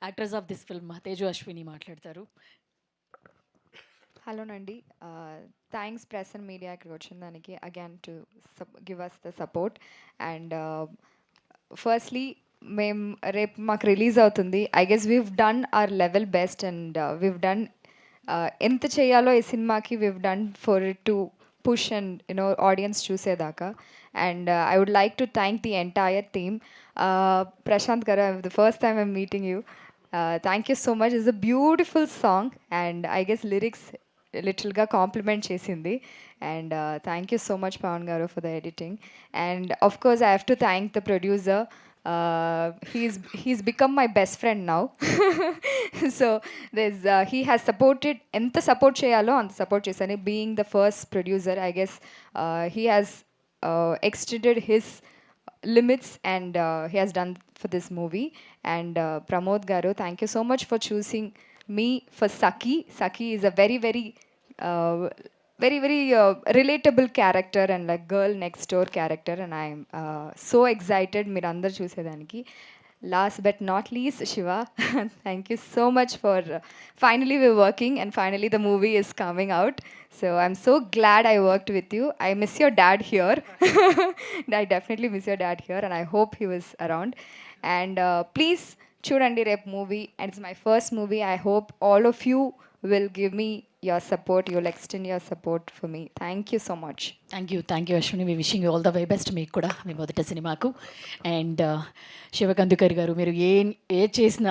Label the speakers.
Speaker 1: Actors of this film Teju Ashwini మాట్లాడతారు.
Speaker 2: Hello నండి. Thanks press and media ఇక్కడికి వచ్చిన దానికి again to give us the support. And firstly మేము రేపు మాకు రిలీజ్ అవుతుంది. I guess we've done our level best and we've done ఎంత చేయాలో ఈ సినిమాకి we've done for it to push and you know audience చూసేదాకా. And I would like to thank the entire team. Prashanth garu, the first time I'm meeting you. Thank you so much. It's a beautiful song, and I guess lyrics లిటిల్గా compliment చేసింది. And thank you so much Pavan garu for the editing. And of course I have to thank the producer. He's become my best friend now. So he has supported, ఎంత support చేయాలో అంత support చేశాను. Being the first producer, I guess he has extended his limits, and he has done for this movie. And Pramod garu, thank you so much for choosing me for Saki. Saki is a very uh, very relatable character and like girl next door character, and I am so excited మీరు అందరు చూసేదానికి. Last but not least, Shiva, thank you so much for finally we're working and finally the movie is coming out. So I'm so glad I worked with you. I miss your dad here. I definitely miss your dad here, and I hope he was around. And please చూడండి రేపు movie, and it's my first movie. I hope all of you will give me your support. You'll extend your support for me. Thank you so much.
Speaker 1: Thank you Ashwini. We wishing you all the way best మీకు కూడా మీ మొదటి సినిమాకు. And శివకందుకర్ గారు, మీరు ఏ చేసిన